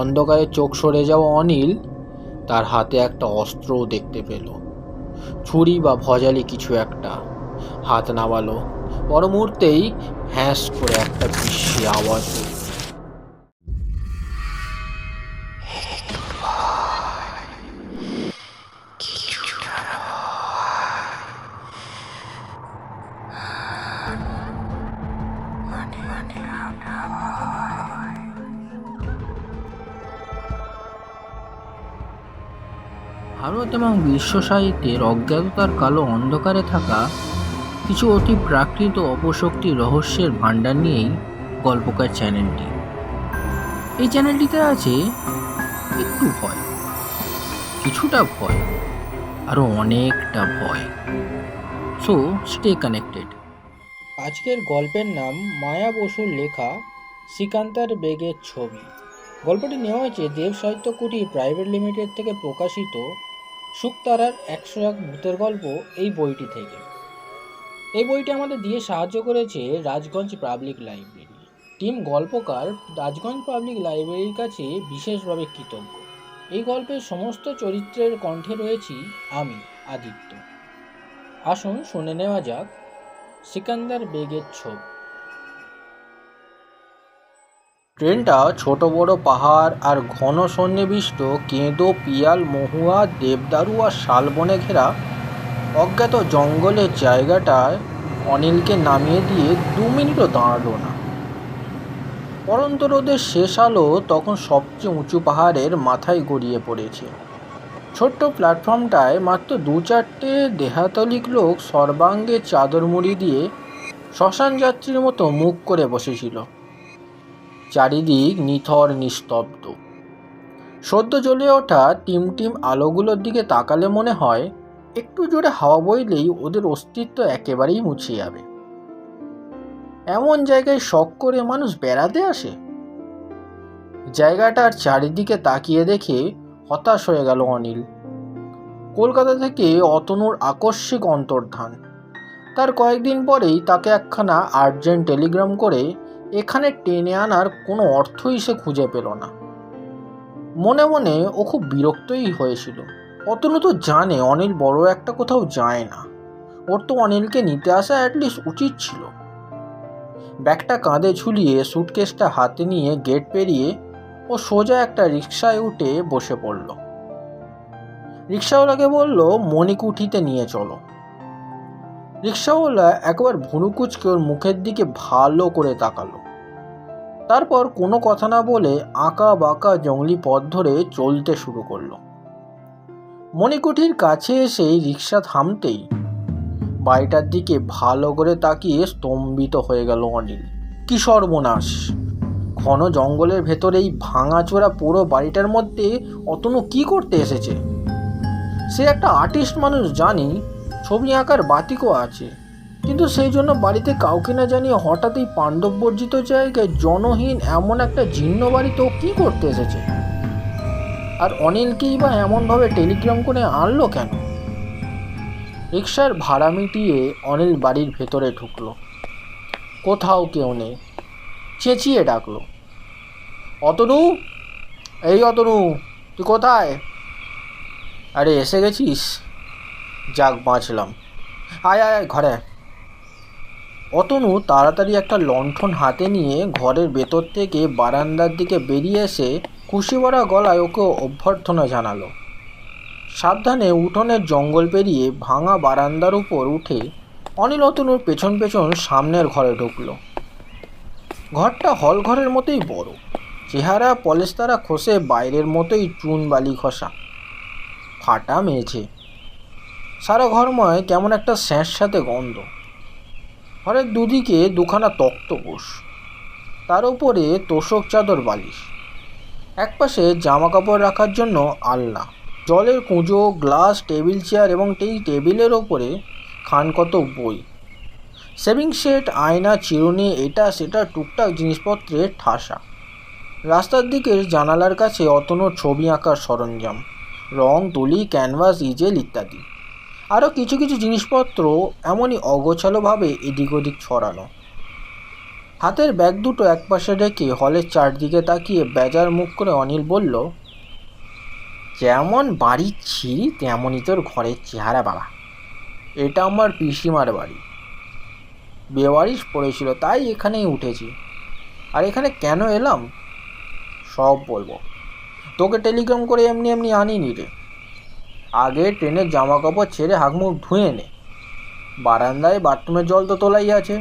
অন্ধকারে চোখ সরে যাওয়া অনিল তার হাতে একটা অস্ত্রও দেখতে পেল। ছুরি বা ভজালি কিছু একটা। হাত নামালো। পর মুহূর্তেই হ্যাঁস করে একটা বিশ্রী আওয়াজ হল। ভারত এবং বিশ্ব সাহিত্যের অজ্ঞাততার কালো অন্ধকারে থাকা কিছু অতি প্রাকৃত অপশক্তি রহস্যের ভাণ্ডার নিয়েই গল্পকার চ্যানেলটি। এই চ্যানেলটিতে আছে একটু ভয়, কিছুটা ভয়, আরও অনেকটা ভয়। So stay connected. আজকের গল্পের নাম মায়া বসুর লেখা সিকান্দার বেগের ছবি। গল্পটি নেওয়া হয়েছে দেব সাহিত্য কুটির প্রাইভেট লিমিটেড থেকে প্রকাশিত শুকতারার 101 ভূতের গল্প এই বইটি থেকে। এই বইটি আমাদের দিয়ে সাহায্য করেছে রাজগঞ্জ পাবলিক লাইব্রেরি টিম। গল্পকার রাজগঞ্জ পাবলিক লাইব্রেরির কাছে বিশেষভাবে কৃতজ্ঞ। এই গল্পের সমস্ত চরিত্রের কণ্ঠে রয়েছি আমি, আদিত্য। আসুন শুনে নেওয়া যাক সিকান্দার বেগের ছবি। ট্রেনটা ছোট বড় পাহাড় আর ঘন সন্নিবিষ্ট কেঁদো, পিয়াল, মহুয়া, দেবদারু আর শালবনে ঘেরা অজ্ঞাত জঙ্গলের জায়গাটায় অনিলকে নামিয়ে দিয়ে 2 মিনিটও দাঁড়ালো না। পড়ন্ত রোদের শেষ আলো তখন সবচেয়ে উঁচু পাহাড়ের মাথায় গড়িয়ে পড়েছে। ছোট্ট প্ল্যাটফর্মটায় মাত্র 2-4টে দেহাতলিক লোক সর্বাঙ্গে চাদর মুড়ি দিয়ে শ্মশান যাত্রীর মতো মুখ করে বসেছিল। চারিদিক নিথর নিস্তব্ধ। সদ্য জ্বলে ওঠা টিম আলোগুলোর দিকে তাকালে মনে হয় একটু জোরে হাওয়া বইলেই ওদের অস্তিত্ব একেবারেই মুছে যাবে। এমন জায়গায় শখ করে মানুষ বেড়াতে আসে। জায়গাটার চারিদিকে তাকিয়ে দেখে হতাশ হয়ে গেল অনিল। কলকাতা থেকে অতনুর আকস্মিক অন্তর্ধান। তার কয়েকদিন পরেই তাকে একখানা আর্জেন্ট টেলিগ্রাম করে এখানে টেনে আনার কোনো অর্থই সে খুঁজে পেল না। মনে মনে ও খুব বিরক্তই হয়েছিল। অতনু তো জানে অনিল বড় একটা কোথাও যায় না। ওর তো অনিলকে নিতে আসা অ্যাটলিস্ট উচিত ছিল। ব্যাগটা কাঁধে ঝুলিয়ে সুটকেসটা হাতে নিয়ে গেট পেরিয়ে ও সোজা একটা রিকশায় উঠে বসে পড়ল। রিকশাওয়ালাকে বলল মণিকুঠিতে নিয়ে চলো। রিকশাওয়ালা একবার ভুরুকুচকে ওর মুখের দিকে ভালো করে তাকালো। তারপর কোনো কথা না বলে আঁকা বাঁকা জঙ্গলি পথ ধরে চলতে শুরু করলো। মণিকুঠির কাছে এসেই রিকশা থামতেই বাড়িটার দিকে ভালো করে তাকিয়ে স্তম্ভিত হয়ে গেল অনিল। কি সর্বনাশ! ঘন জঙ্গলের ভেতরে এই ভাঙাচোরা পুরো বাড়িটার মধ্যে অতনু কি করতে এসেছে? সে একটা আর্টিস্ট মানুষ জানি, ছবি আঁকার বাতিকও আছে, কিন্তু সেই জন্য বাড়িতে কাউকে না জানিয়ে হঠাৎ এই পাণ্ডব বর্জিত জায়গায় জনহীন এমন একটা জীর্ণ বাড়িতেও কি করতে এসেছে? আর অনিলকেই বা এমনভাবে টেলিগ্রাম করে আনলো কেন? রিকশার ভাড়া মিটিয়ে অনিল বাড়ির ভেতরে ঢুকলো। কোথাও কেউ নেই। চেঁচিয়ে ডাকলো, অতনু, এই অতনু, তুই কোথায়? আরে এসে গেছিস? যাক বাঁচলাম, আয় আয় ঘরে। অতনু তাড়াতাড়ি একটা লণ্ঠন হাতে নিয়ে ঘরের ভেতর থেকে বারান্দার দিকে বেরিয়ে এসে খুশি ভরা গলায় ওকে অভ্যর্থনা জানালো। সাবধানে উঠোনের জঙ্গল পেরিয়ে ভাঙা বারান্দার উপর উঠে অনিল অতনুর পেছন পেছন সামনের ঘরে ঢুকলো। ঘরটা হল ঘরের মতোই বড়। চেহারা পলেস্তারা খসে বাইরের মতোই চুন বালি ঘষা। ফাটা মেঝে। সারা ঘরময় কেমন একটা স্যাঁতস্যাঁতে গন্ধ। ঘরের দুদিকে দুখানা তক্তপোষ, তার উপরে তোষক চাদর বালিশ। একপাশে জামা কাপড় রাখার জন্য আলনা, জলের কুঁজো, গ্লাস, টেবিল চেয়ার এবং এই টেবিলের ওপরে খানকত বই, সেভিং সেট, আয়না, চিরুনি, এটা সেটা টুকটাক জিনিসপত্রের ঠাসা। রাস্তার দিকের জানালার কাছে অতনুর ছবি আঁকার সরঞ্জাম, রং, তুলি, ক্যানভাস, ইজেল ইত্যাদি। আরও কিছু কিছু জিনিসপত্র এমনই অগোছালোভাবে এদিক ওদিক ছড়ানো। হাতের ব্যাগ দুটো একপাশে রেখে হলের চারদিকে তাকিয়ে বেজার মুখ করে অনিল বলল, যেমন বাড়ির ছিঁড়ি তেমনই তোর ঘরের চেহারা বাবা। এটা আমার পিসিমার বাড়ি, বেওয়ারিশ পড়েছিল তাই এখানেই উঠেছি। আর এখানে কেন এলাম সব বলবো। তোকে টেলিগ্রাম করে এমনি এমনি আনিনি রে। আগে ট্রেনের জামা কাপড় ছেড়ে হাত মুখ ধুয়ে নে। বারান্দায় বাথরুমের জল তো তোলাই আছে।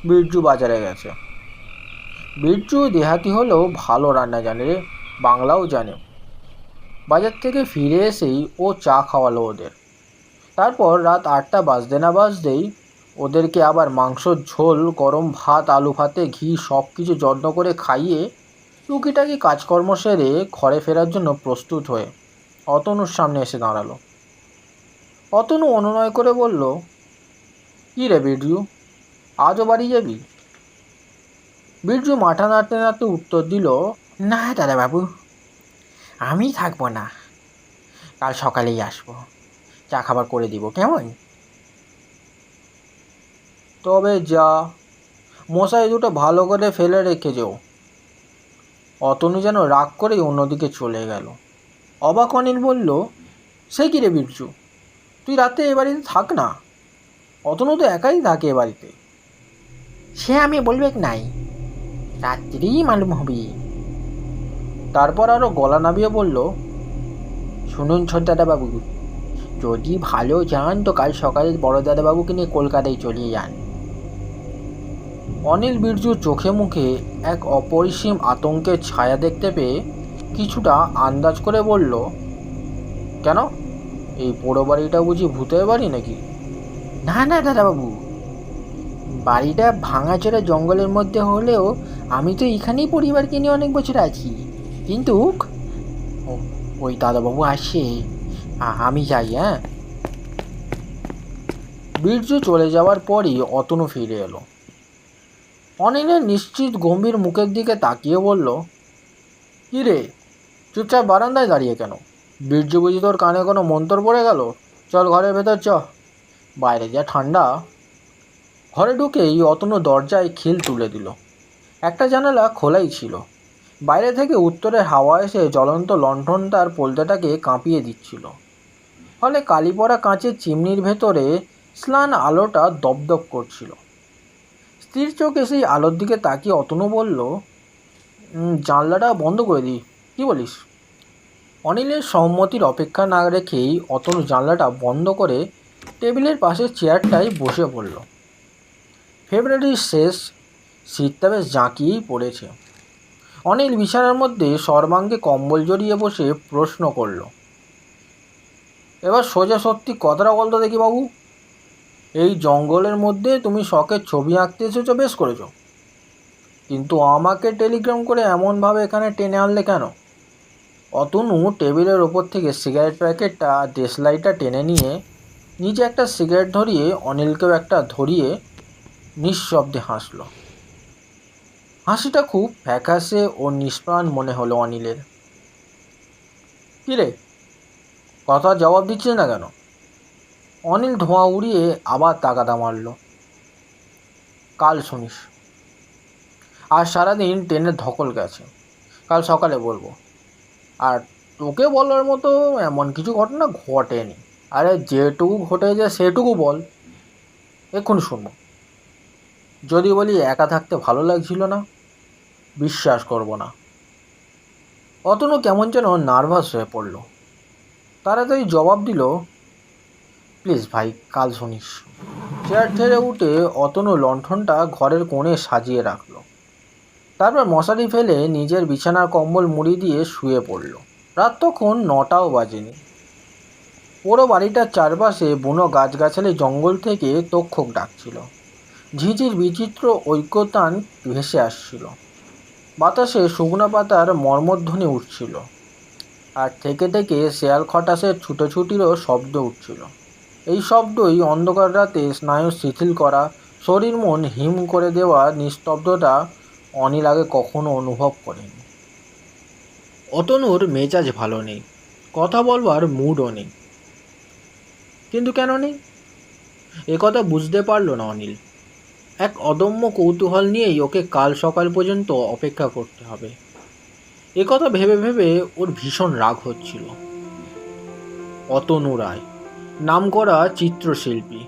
বিরজু বাজারে গেছে। বিরজু দেহাতি হলেও ভালো রান্না জানে রে, বাংলাও জানে। বাজার থেকে ফিরে এসেই ও চা খাওয়ালো ওদের। তারপর রাত 8টা বাজতে না বাজতেই ওদেরকে আবার মাংসর ঝোল, গরম ভাত, আলু ভাতে ঘি সব কিছু যত্ন করে খাইয়ে টুকিটাকি কাজকর্ম সেরে ঘরে ফেরার জন্য প্রস্তুত হয়ে অতনুর সামনে এসে দাঁড়ালো। অতনু অনুনয় করে বলল, কী রে বিরজু, আজও বাড়ি যাবি? বিরজু মাথা নাড়তে নাড়তে উত্তর দিল, না দাদাবাবু, আমি থাকবো না, কাল সকালেই আসবো। চা খাবার করে দিব, কেমন? তবে যা, মশাই দুটো ভালো করে ফেলে রেখে যেও। অতনু যেন রাগ করেই অন্যদিকে চলে গেল। অবাক অনিল বলল, সে কি রে বিরজু, তুই রাতে এ বাড়িতে থাক না। অতনু তো একাই থাকে এ বাড়িতে। সে আমি বলবে নাই, রাত্রিই মালুম হবি। তারপর আরও গলা নামিয়ে বলল, শুনুন ছোট দাদাবাবু, যদি ভালো যান তো কাল সকালে বড় দাদাবাবুকে নিয়ে কলকাতায় চলে যান। অনিল বিরজুর চোখে মুখে এক অপরিসীম আতঙ্কের ছায়া দেখতে পেয়ে কিছুটা আন্দাজ করে বলল, কেন, এই পোড়ো বাড়িটা বুঝি ভূতের বাড়ি নাকি? না না দাদাবাবু, বাড়িটা ভাঙাচোরা জঙ্গলের মধ্যে হলেও আমি তো এখানেই পরিবারকে নিয়ে অনেক বছর আছি। কিন্তু ওই দাদাবাবু আসে, আমি যাই। হ্যাঁ। বিরজু চলে যাওয়ার পরই অতনু ফিরে এলো। অনিলের নিশ্চিত গম্ভীর মুখের দিকে তাকিয়ে বলল, কী রে, চুপচাপ বারান্দায় দাঁড়িয়ে কেন? বিরজু বুঝি তোর কানে কোনো মন্তর পড়ে গেল? চল ঘরের ভেতর চ, বাইরে যা ঠান্ডা। ঘরে ঢুকেই অতনু দরজায় খিল তুলে দিল। একটা জানালা খোলাই ছিল। বাইরে থেকে উত্তরের হাওয়া এসে জ্বলন্ত লণ্ঠন তার পলতেটাকে কাঁপিয়ে দিচ্ছিল। ফলে কালি পড়া কাঁচের চিমনির ভেতরে স্নান আলোটা দপদপ করছিল। স্থির চোখে সেই আলোর দিকে তাকিয়ে অতনু বলল, জানলাটা বন্ধ করে দিই, কী বলিস? অনিলের সম্মতির অপেক্ষা না রেখেই অতনু জানলাটা বন্ধ করে টেবিলের পাশের চেয়ারটায় বসে পড়ল। ফেব্রুয়ারির শেষ, শীতটা বেশ জাঁকিয়েই পড়েছে। অনিল বিছানার মধ্যে সর্বাঙ্গে কম্বল জড়িয়ে বসে প্রশ্ন করল, এবার সোজা সত্যি কথাটা বলতো দেখি বাবু, এই জঙ্গলের মধ্যে তুমি শখের ছবি আঁকতে এসেছো, বেশ করেছো, কিন্তু আমাকে টেলিগ্রাম করে এমনভাবে এখানে টেনে আনলে কেন? অতনু টেবিলের ওপর থেকে সিগারেট প্যাকেটটা দেশলাইটা টেনে নিয়ে নিজে একটা সিগারেট ধরিয়ে অনিলকেও একটা ধরিয়ে নিঃশব্দে হাসল। হাসিটা খুব ফ্যাকাশে ও নিষ্প্রাণ মনে হলো অনিলের। কিরে, কথা জবাব দিচ্ছিস না কেন? অনিল ধোঁয়া উড়িয়ে আবার তাগাদা মারল। কাল শুনিস। আর সারাদিন ট্রেনের ধকল গেছে, কাল সকালে বলবো। আর তোকে বলার মতো এমন কিছু ঘটনা ঘটেনি। আরে যেটুকু ঘটেছে সেটুকু বল, এক্ষুনি শুনবো। যদি বলি একা থাকতে ভালো লাগছিল না, বিশ্বাস করব না। অতনু কেমন যেন নার্ভাস হয়ে পড়ল। তাড়াতাড়ি জবাব দিল, প্লিজ ভাই, কাল শুনিস। চেয়ার ঠেলে উঠে অতনু লণ্ঠনটা ঘরের কোণে সাজিয়ে রাখল। তারপর মশারি ফেলে নিজের বিছানার কম্বল মুড়ি দিয়ে শুয়ে পড়ল। রাত তখন 9টাও বাজেনি। পুরো বাড়িটার চারপাশে বুনো গাছগাছালি জঙ্গল থেকে তক্ষক ডাকছিল। ঝিঝির বিচিত্র ঐক্যতান ভেসে আসছিল। বাতাসে শুকনো পাতার মর্মধ্বনি উঠছিল, আর থেকে থেকে শেয়াল খটাসের ছুটোছুটিরও শব্দ উঠছিল। এই শব্দই অন্ধকার রাতে স্নায়ু শিথিল করা, শরীর মন হিম করে দেওয়া নিস্তব্ধতা অনিল আগে কখনো অনুভব করেনি। অতনুর মেজাজ ভালো নেই, কথা বলবার মুডও নেই। কিন্তু কেন নেই, একথা বুঝতে পারল না অনিল। এক অদম্য কৌতূহল নিয়েই ওকে কাল সকাল পর্যন্ত অপেক্ষা করতে হবে। একথা ভেবে ভেবে ওর ভীষণ রাগ হচ্ছিল। অতনু রায় নামকরা চিত্রশিল্পী,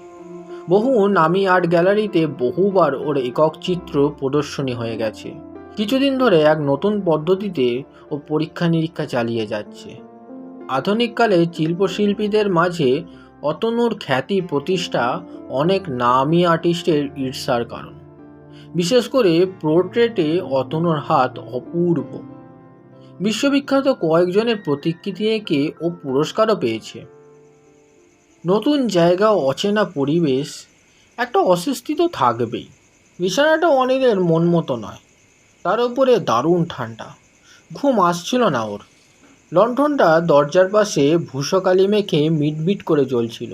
বহু নামী আর্ট গ্যালারিতে বহুবার ওর একক চিত্র প্রদর্শনী হয়ে গেছে। কিছুদিন ধরে এক নতুন পদ্ধতিতে ও পরীক্ষা নিরীক্ষা চালিয়ে যাচ্ছে। আধুনিককালে শিল্পশিল্পীদের মাঝে অতনুর খ্যাতি প্রতিষ্ঠা অনেক নামী আর্টিস্টের ঈর্ষার কারণ। বিশেষ করে পোর্ট্রেটে অতনুর হাত অপূর্ব। বিশ্ববিখ্যাত কয়েকজনের প্রতিকৃতি এঁকে ও পুরস্কারও পেয়েছে। নতুন জায়গা, অচেনা পরিবেশ, একটা অস্বস্তি তো থাকবেই। বিছানাটা অনিলের মন মতো নয়, তার উপরে দারুণ ঠান্ডা। ঘুম আসছিল না ওর। লণ্ঠনটা দরজার পাশে ভূষকালি মেখে মিটমিট করে জ্বলছিল।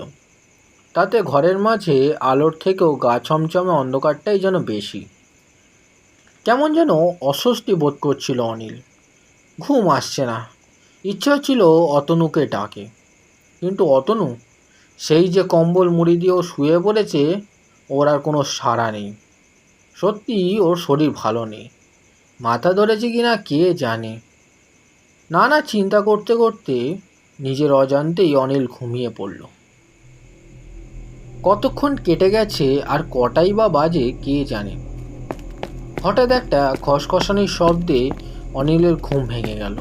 তাতে ঘরের মাঝে আলোর থেকেও গা ছমছমে অন্ধকারটাই যেন বেশি। কেমন যেন অস্বস্তি বোধ করছিল অনিল। ঘুম আসছে না। ইচ্ছা ছিল অতনুকে ডাকে, কিন্তু অতনু সেই যে কম্বল মুড়ি দিয়েও শুয়ে পড়েছে, ওর আর কোনো সাড়া নেই। সত্যি ওর শরীর ভালো নেই। মাথা ধরেছে কিনা কে জানে। নানা চিন্তা করতে করতে নিজের অজান্তেই অনিল ঘুমিয়ে পড়ল। কতক্ষণ কেটে গেছে আর কটাই বা বাজে কে জানে। হঠাৎ একটা খসখসানির শব্দে অনিলের ঘুম ভেঙে গেল।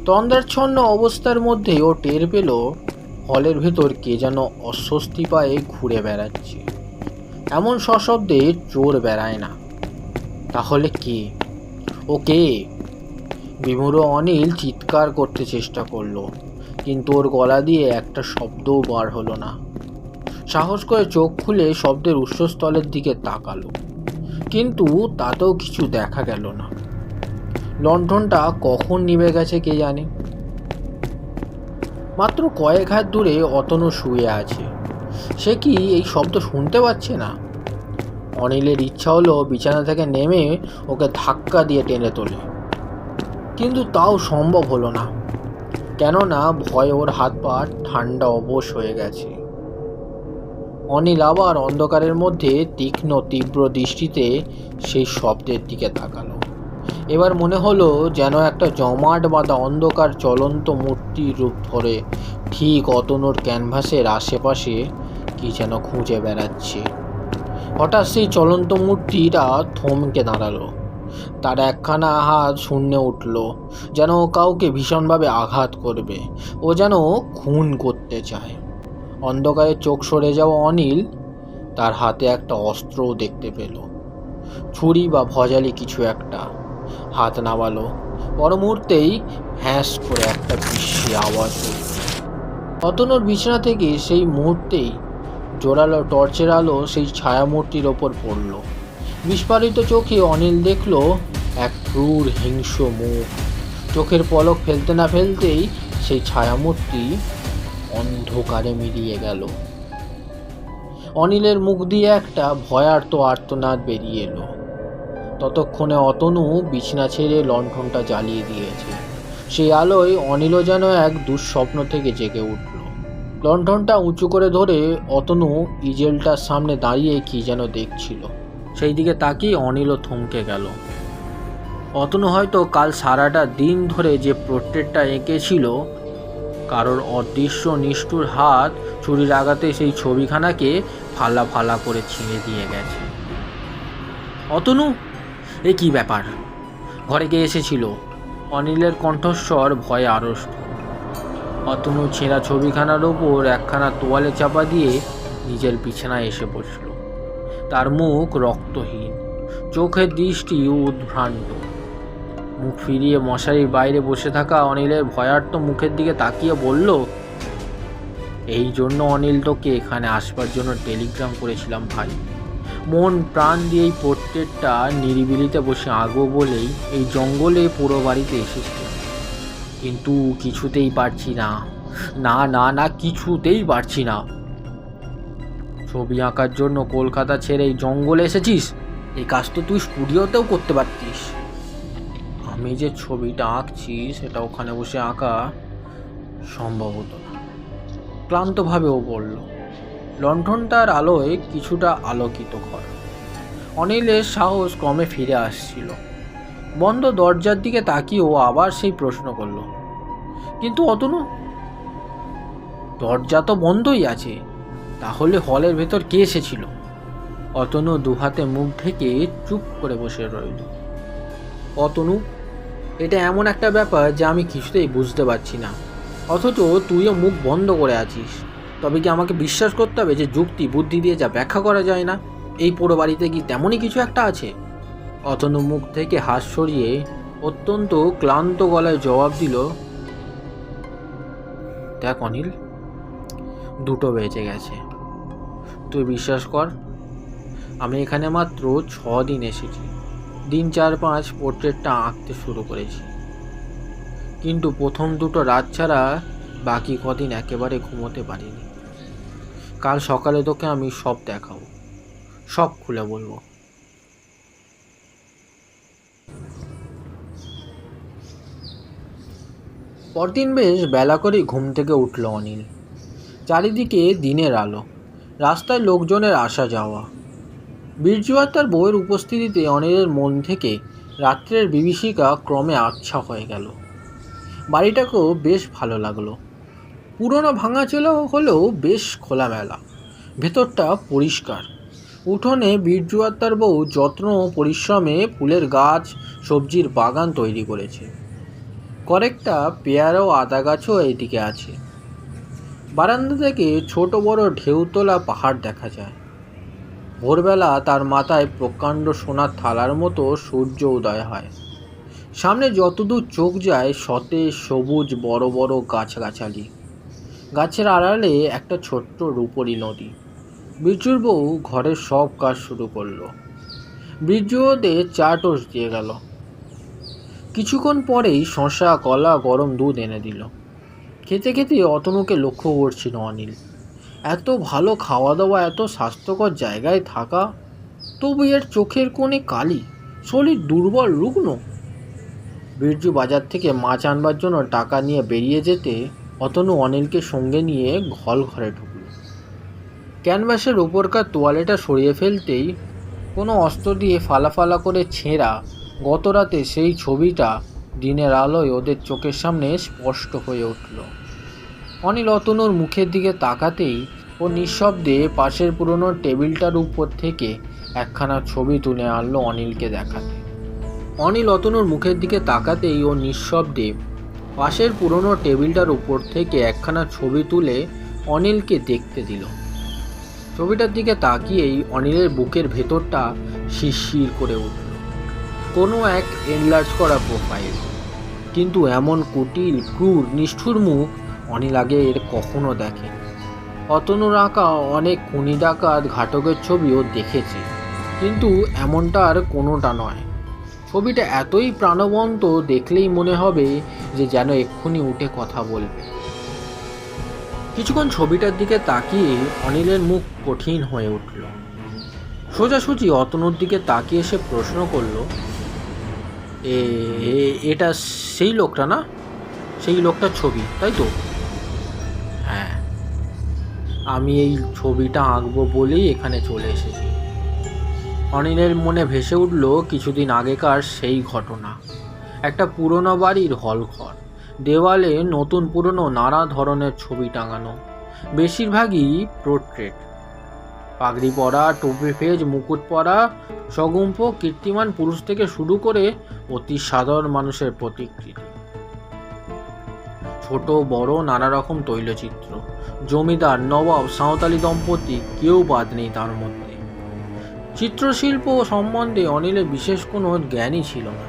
তন্দ্রাচ্ছন্ন অবস্থার মধ্যেই ও টের পেল হলের ভেতর কে যেন অস্বস্তি পায়ে ঘুরে বেড়াচ্ছে। এমন সশব্দে চোর বেড়ায় না। তাহলে কে? ও কে? বিমূঢ় অনিল চিৎকার করতে চেষ্টা করলো, কিন্তু ওর গলা দিয়ে একটা শব্দও বার হলো না। সাহস করে চোখ খুলে শব্দের উৎসস্থলের দিকে তাকালো, কিন্তু তাতেও কিছু দেখা গেল না। লণ্ঠনটা কখন নিভে গেছে কে জানে। মাত্র কয়েক হাত দূরে অতনু শুয়ে আছে। সে কি এই শব্দ শুনতে পাচ্ছে না? অনিলের ইচ্ছা হলো বিছানা থেকে নেমে ওকে ধাক্কা দিয়ে টেনে তোলে, কিন্তু তাও সম্ভব হলো না। কেননা ভয়ে ওর হাত পা ঠান্ডা অবশ হয়ে গেছে। অনিল আবার অন্ধকারের মধ্যে তীক্ষ্ণ তীব্র দৃষ্টিতে সেই শব্দের দিকে তাকালো। এবার মনে হলো যেন একটা জমাট বাঁধা অন্ধকার চলন্ত মূর্তির রূপ ধরে ঠিক অতনুর ক্যানভাসের আশেপাশে কি যেন খুঁজে বেড়াচ্ছে। হঠাৎ সেই চলন্ত মূর্তিটা থমকে দাঁড়ালো। তার একখানা হাত শূন্যে উঠল, যেন কাউকে ভীষণভাবে আঘাত করবে। ও যেন খুন করতে চায়। অন্ধকারে চোখ সরে যাওয়া অনিল তার হাতে একটা অস্ত্রও দেখতে পেল, ছুরি বা ভজালি কিছু একটা। হাত নামালো, পর মুহূর্তেই হ্যাঁস করে একটা বিশ্রী আওয়াজ হল। অতনুর বিছানা থেকে সেই মুহূর্তেই জোরালো টর্চের আলো সেই ছায়ামূর্তির ওপর পড়ল। বিস্ফারিত চোখে অনিল দেখল এক ক্রূর হিংস্র মুখ। চোখের পলক ফেলতে না ফেলতেই সেই ছায়ামূর্তি অন্ধকারে মিলিয়ে গেল। অনিলের মুখ দিয়ে একটা ভয়ার্ত আর্তনাদ বেরিয়ে এলো। ততক্ষণে অতনু বিছানা ছেড়ে লণ্ঠনটা জ্বালিয়ে দিয়েছে। সেই আলোয় অনিলও যেন এক দুঃস্বপ্ন থেকে জেগে উঠল। লণ্ঠনটা উঁচু করে ধরে অতনু ইজেলটার সামনে দাঁড়িয়ে কি যেন দেখছিল। সেই দিকে তাকিয়ে অনিলও থমকে গেল। অতনু হয়তো কাল সারাটা দিন ধরে যে পোর্ট্রেটটা এঁকেছিল, কারোর অদৃশ্য নিষ্ঠুর হাত ছুরির আঘাতে সেই ছবিখানাকে ফালা ফালা করে ছিঁড়ে দিয়ে গেছে। অতনু, এ কি ব্যাপার? ঘরে কে এসেছিল? অনিলের কণ্ঠস্বর ভয়ে আড়ষ্ট। অতনু ছেঁড়া ছবিখানার ওপর একখানা তোয়ালে চাপা দিয়ে নিজের বিছানায় এসে বসল। তার মুখ রক্তহীন, চোখের দৃষ্টি উদ্ভ্রান্ত। মুখ ফিরিয়ে মশারির বাইরে বসে থাকা অনিলের ভয়ার্ত মুখের দিকে তাকিয়ে বলল, এই জন্য অনিল তোকে এখানে আসবার জন্য টেলিগ্রাম করেছিলাম ভাই। মন প্রাণ দিয়ে এই পোর্ট্রেটটা নিরিবিলিতে বসে আঁকবো বলেই এই জঙ্গলে পুরো বাড়িতে এসেছিলাম, কিন্তু কিছুতেই পারছি না। না না না, কিছুতেই পারছি না। ছবি আঁকার জন্য কলকাতা ছেড়ে এই জঙ্গলে এসেছিস? এই কাজ তো তুই স্টুডিওতেও করতে পারতিস। আমি যে ছবিটা আঁকছি সেটা ওখানে বসে আঁকা সম্ভব হতো না, ক্লান্তভাবে ও বলল। লণ্ঠনটার আলোয় কিছুটা আলোকিত ঘর। অনিলের সাহস ক্রমে ফিরে আসছিল। বন্ধ দরজার দিকে তাকিয়ে ও আবার সেই প্রশ্ন করল, কিন্তু অতনু? দরজা তো বন্ধই আছে, তাহলে হলের ভেতর কে এসেছিল? অতনু দুহাতে মুখ ঢেকে চুপ করে বসে রইল। অতনু, এটা এমন একটা ব্যাপার যা আমি কিছুতেই বুঝতে পারছি না, অথচ তুইও মুখ বন্ধ করে আছিস। তবে কি আমাকে বিশ্বাস করতে হবে যে যুক্তি বুদ্ধি দিয়ে যা ব্যাখ্যা করা যায় না? এই পুরো বাড়িতে কি তেমনই কিছু একটা আছে? অতনু মুখ থেকে হাত সরিয়ে অত্যন্ত ক্লান্ত গলায় জবাব দিল, দেখ অনিল, 2টো বেজে গেছে। তুই বিশ্বাস কর, আমি এখানে মাত্র 6 দিন এসেছি। দিন 4-5 পোর্ট্রেটটা আঁকতে শুরু করেছি, কিন্তু প্রথম 2টো রাত ছাড়া বাকি কদিন একেবারে ঘুমোতে পারিনি। কাল সকালে তোকে আমি সব দেখাবো, সব খুলে বলবো। পরদিন বেশ বেলা করেই ঘুম থেকে উঠল অনিল। চারিদিকে দিনের আলো, রাস্তায় লোকজনের আসা যাওয়া। বীরজু আর তার বউয়ের উপস্থিতিতে অনিলের মন থেকে রাত্রের বিভীষিকা ক্রমে আচ্ছা হয়ে গেল। বাড়িটাকেও বেশ ভালো লাগলো। পুরনো ভাঙাচোলা হলেও বেশ খোলামেলা, ভেতরটা পরিষ্কার। উঠোনে বীরজু আর তার বউ যত্ন ও পরিশ্রমে ফুলের গাছ, সবজির বাগান তৈরি করেছে। কয়েকটা পেয়ারা ও আদা গাছও এইদিকে আছে। বারান্দা থেকে ছোট বড় ঢেউ তোলা পাহাড় দেখা যায়। ভোরবেলা তার মাথায় প্রকাণ্ড সোনার থালার মতো সূর্য উদয় হয়। সামনে যতদূর চোখ যায় সতেজ সবুজ বড় বড় গাছগাছালি। গাছের আড়ালে একটা ছোট্ট রূপোলী নদী। বীরজুর বউ ঘরের সব কাজ শুরু করলো। বীরজু ওদের চা টোস্ট দিয়ে গেল। কিছুক্ষণ পরেই শশা, কলা, গরম দুধ এনে দিল। খেতে খেতে অতনুকে লক্ষ্য করছিল অনিল। এত ভালো খাওয়া দাওয়া, এত স্বাস্থ্যকর জায়গায় থাকা, তবু এর চোখের কোণে কালি, শরীর দুর্বল রুগ্ন। বীরজু বাজার থেকে মাছ আনবার জন্য টাকা নিয়ে বেরিয়ে যেতে অতনু অনিলকে সঙ্গে নিয়ে ঘরে ঢুকল। ক্যানভাসের উপরকার তোয়ালেটা সরিয়ে ফেলতেই কোনো অস্ত্র দিয়ে ফালা ফালা করে ছেঁড়া গত রাতে সেই ছবিটা দিনের আলোয় ওদের চোখের সামনে স্পষ্ট হয়ে উঠল। অনিল অতনুর মুখের দিকে তাকাতেই ও নিঃশব্দে পাশের পুরনো টেবিলটার উপর থেকে একখানা ছবি তুলে আনলো অনিলকে দেখাতে। অনিল অতনুর মুখের দিকে তাকাতেই ও নিঃশব্দে পাশের পুরনো টেবিলটার উপর থেকে একখানা ছবি তুলে অনিলকে দেখতে দিল। ছবিটার দিকে তাকিয়েই অনিলের বুকের ভেতরটা শিরশির করে উঠল। কোনো এক এনলার্জ করা প্রোফাইল, কিন্তু এমন কুটিল, ক্রূর, নিষ্ঠুর মুখ অনিল আগে এর কখনো দেখে। অতনুর আঁকা অনেক খুনি ডাকাত ঘাতকের ছবিও দেখেছে, কিন্তু এমনটা আর কোনোটা নয়। ছবিটা এতই প্রাণবন্ত, দেখলেই মনে হবে যে যেন এক্ষুনি উঠে কথা বলবে। কিছুক্ষণ ছবিটার দিকে তাকিয়ে অনিলের মুখ কঠিন হয়ে উঠল। সোজাসুজি অতনুর দিকে তাকিয়ে সে প্রশ্ন করল, এটা সেই লোকটা না? সেই লোকটার ছবি, তাই তো? হ্যাঁ, আমি এই ছবিটা আঁকবো বলেই এখানে চলে এসেছি। অনিলের মনে ভেসে উঠল কিছুদিন আগেকার সেই ঘটনা। একটা পুরনো বাড়ির হলঘর, দেওয়ালে নতুন পুরনো নানা ধরনের ছবি টাঙানো, বেশিরভাগই পোর্ট্রেট। পাগড়ি পরা, টুপি ফেজ, মুকুট পরা, সগুম্ফ কীর্তিমান পুরুষ থেকে শুরু করে অতি সাধারণ মানুষের প্রতিকৃতি। ছোট বড় নানা রকম তৈলচিত্র, জমিদার, নবাব, সাঁওতালি দম্পতি, কেউ বাদ নেই তার মধ্যে। চিত্রশিল্প সম্বন্ধে অনিলের বিশেষ কোনো জ্ঞানই ছিল না,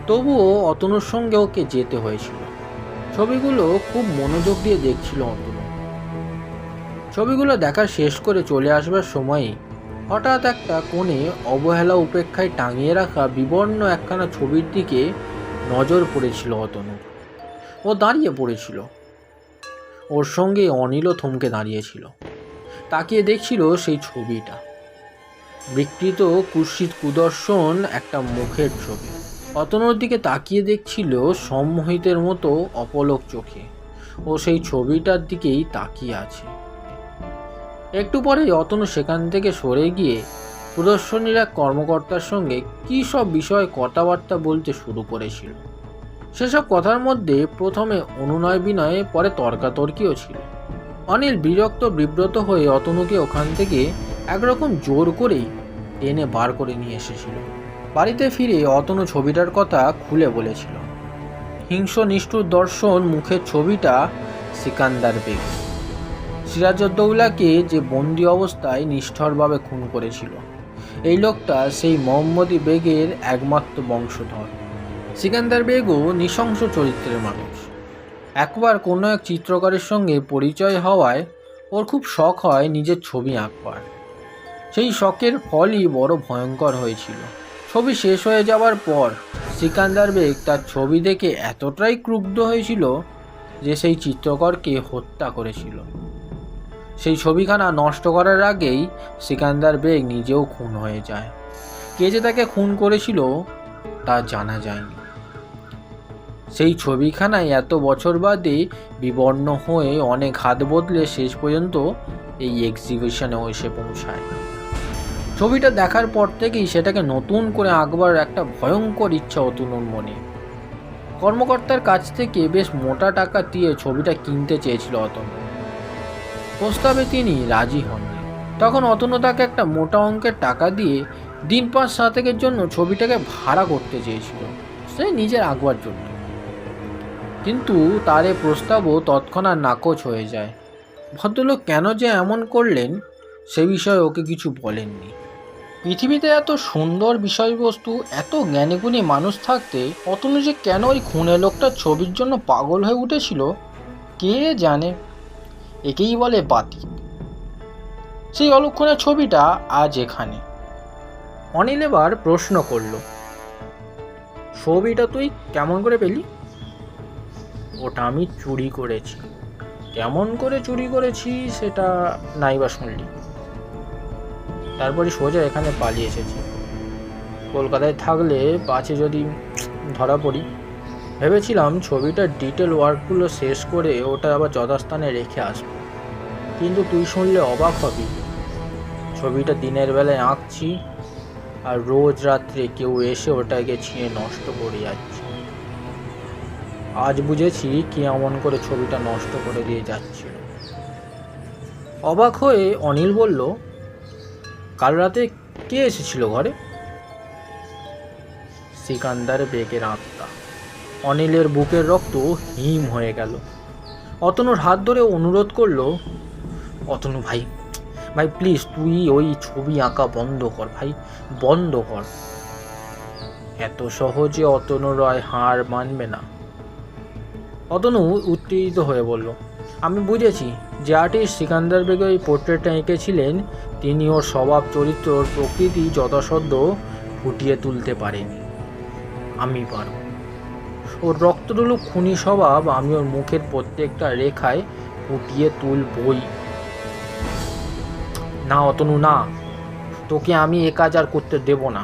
তবুও অতনুর সঙ্গে ওকে যেতে হয়েছিল। ছবিগুলো খুব মনোযোগ দিয়ে দেখছিল অতনু। ছবিগুলো দেখা শেষ করে চলে আসবার সময়ই হঠাৎ একটা কোণে অবহেলা উপেক্ষায় টাঙিয়ে রাখা বিবর্ণ একখানা ছবির দিকে নজর পড়েছিল অতনু। ও দাঁড়িয়ে পড়েছিল। ওর সঙ্গে অনিলও থমকে দাঁড়িয়েছিল, তাকিয়ে দেখছিল সেই ছবিটা। বিকৃত কুৎসিত কুদর্শন একটা মুখের ছবি। অতনুর দিকে তাকিয়ে দেখছিল সম্মোহিতের মতো অপলক চোখে। ও সেই ছবিটার দিকেই তাকিয়ে আছে। একটু পরেই অতনু সেখান থেকে সরে গিয়ে প্রদর্শনীর এক কর্মকর্তার সঙ্গে কী সব বিষয়ে কথাবার্তা বলতে শুরু করেছিল। সেসব কথার মধ্যে প্রথমে অনুনয় বিনয়ে, পরে তর্কাতর্কিও ছিল। অনিল বিব্রত হয়ে অতনুকে ওখান থেকে একরকম জোর করেই টেনে বার করে নিয়ে এসেছিল। বাড়িতে ফিরে অতনু ছবিটার কথা খুলে বলেছিল। হিংস্র নিষ্ঠুর দর্শন মুখের ছবিটা সিকান্দার বেগ। সিরাজউদ্দৌলাকে যে বন্দি অবস্থায় নিষ্ঠুরভাবে খুন করেছিল, এই লোকটা সেই মোহাম্মদী বেগের একমাত্র বংশধর। সিকান্দার বেগও নৃশংস চরিত্রের মানুষ। একবার কোনো এক চিত্রকারের সঙ্গে পরিচয় হওয়ায় ওর খুব শখ হয় নিজের ছবি আঁকবার। সেই শখের ফলই বড় ভয়ঙ্কর হয়েছিল। ছবি শেষ হয়ে যাওয়ার পর সিকান্দার বেগ তার ছবি দেখে এতটাই ক্রুদ্ধ হয়েছিল যে সেই চিত্রকরকে হত্যা করেছিল। সেই ছবিখানা নষ্ট করার আগেই সিকান্দার বেগ নিজেও খুন হয়ে যায়। কে যে তাকে খুন করেছিল তা জানা যায়নি। সেই ছবিখানায় এত বছর বাদে বিবর্ণ হয়ে অনেক হাত বদলে শেষ পর্যন্ত এই এক্সিবিশনেও এসে পৌঁছায়। ছবিটা দেখার পর থেকেই সেটাকে নতুন করে আঁকবার একটা ভয়ঙ্কর ইচ্ছা অতনুর মনে। কর্মকর্তার কাছ থেকে বেশ মোটা টাকা দিয়ে ছবিটা কিনতে চেয়েছিল অতনু। প্রস্তাবে তিনি রাজি হননি। তখন অতনু তাকে একটা মোটা অঙ্কের টাকা দিয়ে দিন 5-7 জন্য ছবিটাকে ভাড়া করতে চেয়েছিল, সে নিজের আঁকবার জন্য। কিন্তু তার এ প্রস্তাবও তৎক্ষণাৎ নাকচ হয়ে যায়। ভদ্রলোক কেন যে এমন করলেন সে বিষয়ে ওকে কিছু বলেননি। পৃথিবীতে এত সুন্দর বিষয়বস্তু, এত জ্ঞানীগুণী মানুষ থাকতে অতনু যে কেন ওই খুনে লোকটার ছবির জন্য পাগল হয়ে উঠেছিল কে জানে। একেই বলে বাতিক। সেই অলক্ষণের ছবিটা আজ এখানে। অনিল এবার প্রশ্ন করল, ছবিটা তুই কেমন করে পেলি? ওটা আমি চুরি করেছি। কেমন করে চুরি করেছি সেটা নাইবা শুনলি। তারপরে সোজা এখানে পালিয়ে এসেছি। কলকাতায় থাকলে পাছে যদি ধরা পড়ি। ভেবেছিলাম ছবিটার ডিটেল ওয়ার্কগুলো শেষ করে ওটা আবার যথাস্থানে রেখে আসবো, কিন্তু তুই শুনলে অবাক হবি। ছবিটা দিনের বেলায় আঁকছি আর রোজ রাত্রে কেউ এসে ওটাকে ছিঁড়ে নষ্ট করে যাচ্ছে। আজ বুঝেছি কি এমন করে ছবিটা নষ্ট করে দিয়ে যাচ্ছিল। অবাক হয়ে অনিল বলল, কাল রাতে কে এসেছিল ঘরে? সিকান্দার বেগের আত্মা। অনিলের বুকের রক্ত হিম হয়ে গেল। অতনুর হাত ধরে অনুরোধ করলো, অতনু ভাই ভাই প্লিজ তুই ওই ছবি আঁকা বন্ধ কর ভাই, বন্ধ কর। এত সহজে অতনু রায় হার মানবে না। অতনু উত্তেজিত হয়ে বলল, আমি বুঝেছি যে আর্টিস্ট সিকান্দার বেগে ওই পোর্ট্রেটটা এঁকেছিলেন তিনি ওর স্বভাব চরিত্র ওর প্রকৃতি যথাসাধ্য ফুটিয়ে তুলতে পারেনি। আমি পারব। ওর রক্তডুলু খুনি স্বভাব আমি ওর মুখের প্রত্যেকটা রেখায় ফুটিয়ে তুলবই। না অতনু না, তোকে আমি এ কাজ আর করতে দেব না।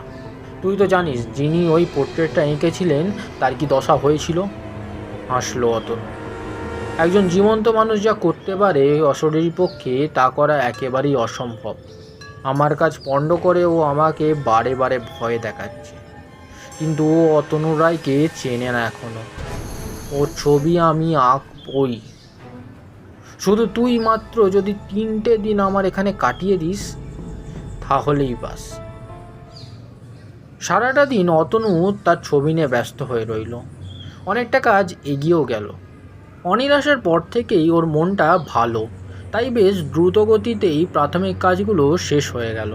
তুই তো জানিস যিনি ওই পোর্ট্রেটটা এঁকেছিলেন তার কি দশা হয়েছিল। হাসলো অতনু। একজন জীবন্ত মানুষ যা করতে পারে অশরীরী পক্ষে তা করা একেবারেই অসম্ভব। আমার কাজ পণ্ড করে ও আমাকে বারে বারে ভয় দেখাচ্ছে, কিন্তু ও অতনু রায়কে চেনে না এখনো। ওর ছবি আমি আঁকবই। শুধু তুই মাত্র যদি 3টে দিন আমার এখানে কাটিয়ে দিস তাহলেই বাস। সারাটা দিন অতনু তার ছবি নিয়ে ব্যস্ত হয়ে রইল। অনেকটা কাজ এগিয়েও গেল। অনিল আসার পর থেকেই ওর মনটা ভালো, তাই বেশ দ্রুত গতিতেই প্রাথমিক কাজগুলো শেষ হয়ে গেল।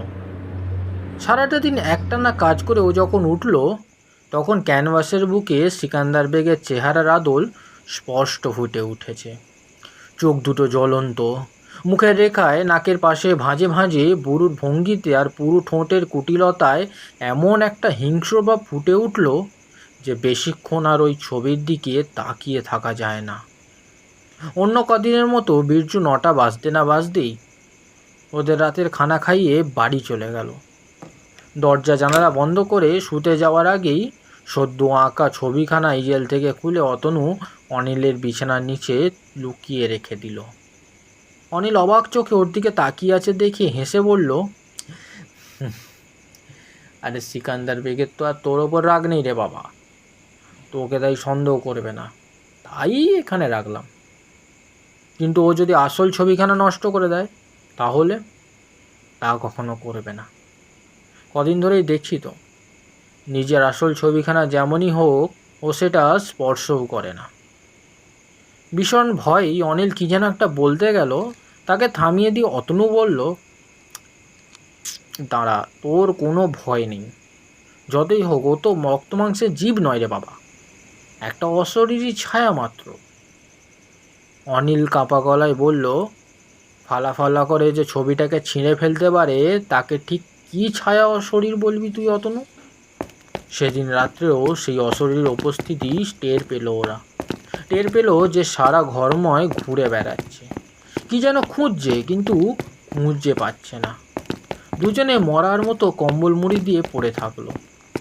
সারাটা দিন একটানা কাজ করে ও যখন উঠল তখন ক্যানভাসের বুকে সিকান্দার বেগের চেহারার আদল স্পষ্ট ফুটে উঠেছে। চোখ দুটো জ্বলন্ত, মুখের রেখায় নাকের পাশে ভাঁজে ভাঁজে বুড়োর ভঙ্গিতে আর পুরো ঠোঁটের কুটিলতায় এমন একটা হিংস্রভাব ফুটে উঠল যে বেশিক্ষণ আর ওই ছবির দিকে তাকিয়ে থাকা যায় না। অন্য কদিনের মতো বীরজু 9টা বাজতে না বাজতেই ওদের রাতের খানা খাইয়ে বাড়ি চলে গেল। দরজা জানালা বন্ধ করে শুতে যাওয়ার আগেই সদ্য আঁকা ছবিখানা ইজেল থেকে খুলে অতনু অনিলের বিছানার নিচে লুকিয়ে রেখে দিল। অনিল অবাক চোখে ওর দিকে তাকিয়ে আছে দেখে হেসে বলল, আরে সিকান্দার বেগের তো আর তোর ওপর রাগ নেই রে বাবা, তোকে তাই সন্দেহ করবে না, তাই এখানে রাখলাম। কিন্তু ও যদি আসল ছবিখানা নষ্ট করে দেয় তাহলে? তা কখনো করবে না। কদিন ধরেই দেখছি তো, নিজের আসল ছবিখানা যেমনই হোক ও সেটা স্পর্শও করে না। ভীষণ ভয় অনিল কি যেন একটা বলতে গেল, তাকে থামিয়ে দিয়ে অতনু বলল, দাঁড়া, তোর কোনো ভয় নেই, যতই হোক ও তো রক্ত মাংসের জীব নয় রে বাবা, একটা অশরীরী ছায়া মাত্র। অনিল কাঁপা গলায় বলল, ফালা ফালা করে যে ছবিটাকে ছিঁড়ে ফেলতে পারে তাকে ঠিক কী ছায়া অশরীর বলবি তুই অতনু? সেদিন রাত্রেও সেই অশরীর উপস্থিতি টের পেল ওরা। টের পেল যে সারা ঘরময় ঘুরে বেড়াচ্ছে, কি যেন খুঁজছে, কিন্তু খুঁজে পাচ্ছে না। দুজনে মরার মতো কম্বল মুড়ি দিয়ে পড়ে থাকলো।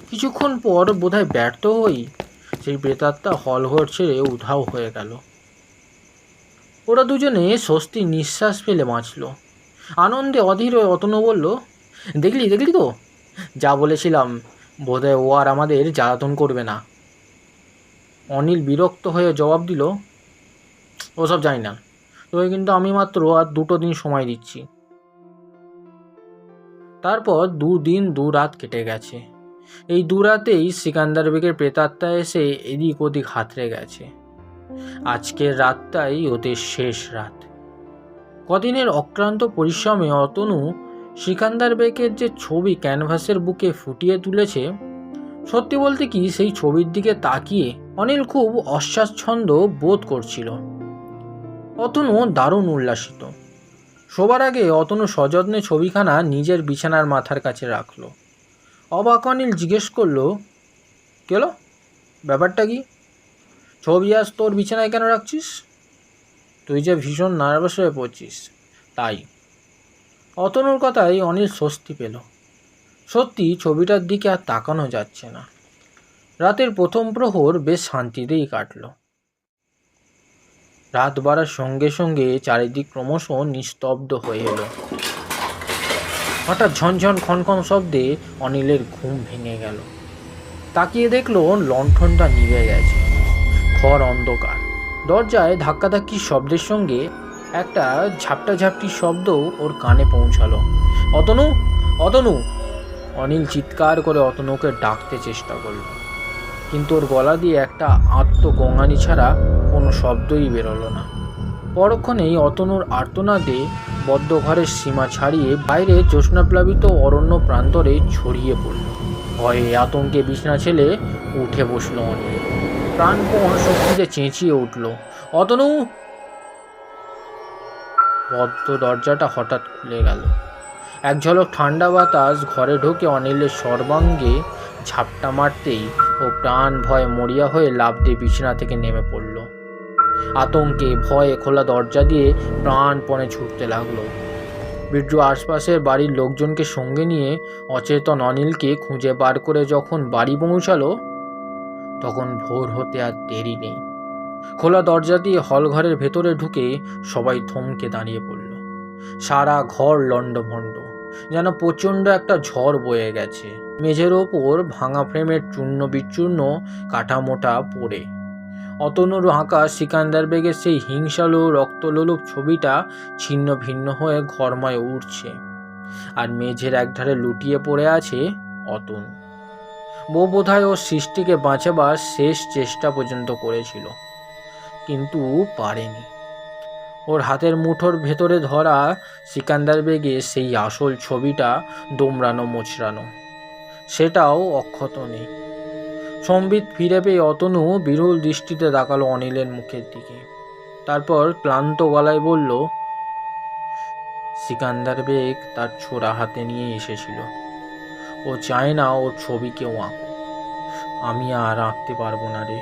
কিছুক্ষণ পর বোধহয় ব্যর্থ হই সেই প্রেতাত্মা হলঘর ছেড়ে উধাও হয়ে গেল। ওরা দুজনে স্বস্তির নিঃশ্বাস ফেলে বাঁচল। আনন্দে অধীর হয়ে অতনু বলল, দেখলি দেখলি তো, যা বলেছিলাম, বোধহয় ও আর আমাদের জ্বালাতন করবে না। অনিল বিরক্ত হয়ে জবাব দিল, ওসব জানি না, তবে কিন্তু আমি মাত্র আর 2 দিন সময় দিচ্ছি। তারপর 2 দিন 2 রাত কেটে গেছে। এই 2 রাতেই সিকান্দার বেগের প্রেতাত্মা এসে এদিক ওদিক হাতড়ে গেছে। আজকের রাতটাই ওদের শেষ রাত। কদিনের অক্লান্ত পরিশ্রমে অতনু সিকান্দার বেগের যে ছবি ক্যানভাসের বুকে ফুটিয়ে তুলেছে, সত্যি বলতে কি সেই ছবির দিকে তাকিয়ে অনিল খুব অস্বাচ্ছন্দ্য বোধ করছিল। অতনু দারুণ উল্লাসিত। শোবার আগে অতনু সযত্নে ছবিখানা নিজের বিছানার মাথার কাছে রাখলো। অবাক অনিল জিজ্ঞেস করলো, কেলো, ব্যাপারটা কি? ছবি আজ তোর বিছানায় কেন রাখছিস? তুই যে ভীষণ নার্ভাস হয়ে পড়ছিস তাই। অতনুর কথায় অনিল স্বস্তি পেল। সত্যি ছবিটার দিকে আর তাকানো যাচ্ছে না। রাতের প্রথম প্রহর বেশ শান্তিতেই কাটল। রাত বাড়ার সঙ্গে সঙ্গে চারিদিক ক্রমশ নিস্তব্ধ হয়ে এলো। হঠাৎ ঝনঝন খনখন শব্দে অনিলের ঘুম ভেঙে গেল। তাকিয়ে দেখলো লণ্ঠনটা নিভে গেছে, ঘর অন্ধকার। দরজায় ধাক্কাধাক্কির শব্দের সঙ্গে একটা ঝাপটাঝাপটির শব্দ ওর কানে পৌঁছালো। অতনু, অতনু! অনিল চিৎকার করে অতনুকে ডাকতে চেষ্টা করল, কিন্তু ওর গলা দিয়ে একটা আত্মগোঙানি ছাড়া কোনো শব্দই বেরোলো না। পরক্ষণেই অতনুর আর্তনাদে বদ্ধ ঘরের সীমা ছাড়িয়ে বাইরে জ্যোৎস্নাপ্লাবিত অরণ্য প্রান্তরে ছড়িয়ে পড়ল। ভয়ে আতঙ্কে বিছানা ছেলে উঠে বসল অনিল। প্রাণপণ শক্তিতে চেঁচিয়ে উঠল, অতনু! বদ্ধ দরজাটা হঠাৎ খুলে গেল। এক ঝলক ঠান্ডা বাতাস ঘরে ঢুকে অনিলের সর্বাঙ্গে ঝাপটা মারতেই ও প্রাণ ভয়ে মরিয়া হয়ে লাফ দিয়ে বিছানা থেকে নেমে পড়ল। আতঙ্কে ভয়ে খোলা দরজা দিয়ে প্রাণপণে ছুটতে লাগলো। বিট্টু আশপাশের বাড়ির লোকজনকে সঙ্গে নিয়ে অচেতন অনিলকে খুঁজে বার করে যখন বাড়ি পৌঁছালো, তখন ভোর হতে আর দেরি নেই। খোলা দরজা দিয়ে হলঘরের ভেতরে ঢুকে সবাই থমকে দাঁড়িয়ে পড়ল। সারা ঘর লণ্ডভণ্ড, যেন প্রচণ্ড একটা ঝড় বয়ে গেছে। মেঝের ওপর ভাঙা ফ্রেমের চূর্ণ বিচূর্ণ কাঠামোটা পড়ে অতনুর আঁকা সিকান্দার বেগের সেই হিংসালু রক্তলোলুপ ছবিটা ছিন্ন ভিন্ন হয়ে ঘরময় উঠছে। আর মেঝের একধারে লুটিয়ে পড়ে আছে অতনু। বউ বোধহয় ওর সৃষ্টিকে বাঁচাবার শেষ চেষ্টা পর্যন্ত করেছিল, কিন্তু পারেনি। ওর হাতের মুঠোর ভেতরে ধরা সিকান্দার বেগে সেই আসল ছবিটা দোমড়ানো মোচড়ানো, সেটাও অক্ষত নেই। সম্বিত ফিরে পেয়ে অতনু বিরল দৃষ্টিতে তাকালো অনিলের মুখের দিকে। তারপর ক্লান্ত গলায় বলল, সিকান্দার বেগ তার ছোড়া হাতে নিয়ে এসেছিল। ও চায় না ওর ছবি কেউ আঁকুক। আমি আর আঁকতে পারবো না রে।